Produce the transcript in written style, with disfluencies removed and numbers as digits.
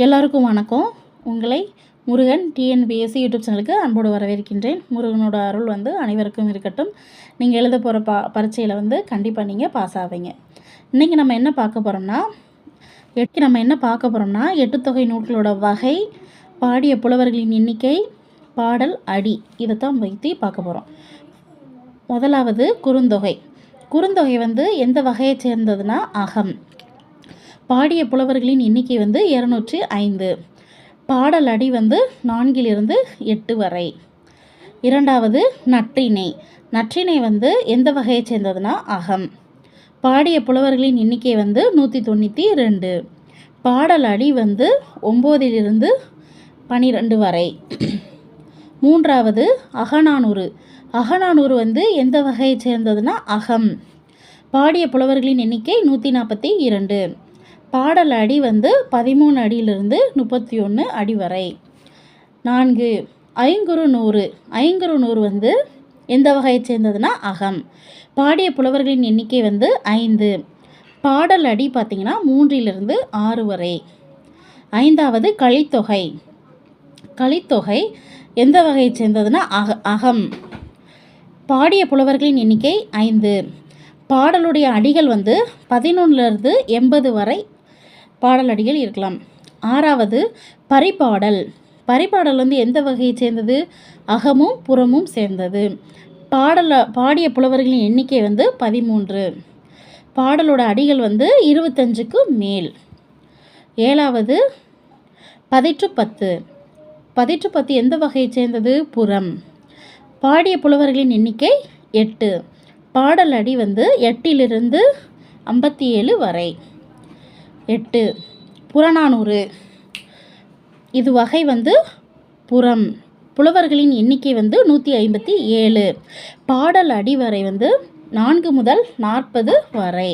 எல்லாருக்கும் வணக்கம். உங்களை முருகன் டிஎன்பிஎஸ்சி யூடியூப் சேனலுக்கு அன்போடு வரவேற்கின்றேன். முருகனோட அருள் அனைவருக்கும் இருக்கட்டும். நீங்கள் எழுத போகிற பரீட்சையில் கண்டிப்பாக நீங்கள் பாஸ் ஆவீங்க. இன்றைக்கி நம்ம என்ன பார்க்க போகிறோம்னா எட்டுத்தொகை நூல்களோட வகை, பாடிய புலவர்களின் எண்ணிக்கை, பாடல் அடி, இதைத்தான் வைத்து பார்க்க போகிறோம். முதலாவது குறுந்தொகை. குறுந்தொகை எந்த வகையை சேர்ந்ததுன்னா அகம். பாடிய புலவர்களின் எண்ணிக்கை 205. பாடல் அடி 4 to 8 வரை. இரண்டாவது நற்றிணை. நற்றிணை எந்த வகையை சேர்ந்ததுன்னா அகம். பாடிய புலவர்களின் எண்ணிக்கை 192. பாடல் அடி 9 to 12 வரை. மூன்றாவது அகநானூறு. அகநானூறு எந்த வகையை சேர்ந்ததுன்னா அகம். பாடிய புலவர்களின் எண்ணிக்கை 142. பாடல் அடி 13 அடியிலிருந்து 31 அடி வரை. 4 ஐங்குறுநூறு. ஐங்குறுநூறு எந்த வகையை சேர்ந்ததுன்னா அகம். பாடிய புலவர்களின் எண்ணிக்கை 5. பாடல் அடி பார்த்திங்கன்னா 3 to 6 வரை. ஐந்தாவது கலித்தொகை. கலித்தொகை எந்த வகையை சேர்ந்ததுன்னா அகம். பாடிய புலவர்களின் எண்ணிக்கை 5. பாடலுடைய அடிகள் 11 to 80 வரை பாடல் அடிகள் இருக்கலாம். ஆறாவது பரிபாடல். பரிபாடல் எந்த வகையை சேர்ந்தது? அகமும் புறமும் சேர்ந்தது. பாடிய புலவர்களின் எண்ணிக்கை 13. பாடலோட அடிகள் 25க்கு மேல். ஏழாவது பதிற்றுப்பத்து. பதிற்றுப்பத்து எந்த வகையை சேர்ந்தது? புறம். பாடிய புலவர்களின் எண்ணிக்கை 8. பாடல் அடி 8 to 57 வரை. 8 புறநானூறு. இது வகை புறம். புலவர்களின் எண்ணிக்கை 157. பாடல் அடி வரை 4 to 40 வரை.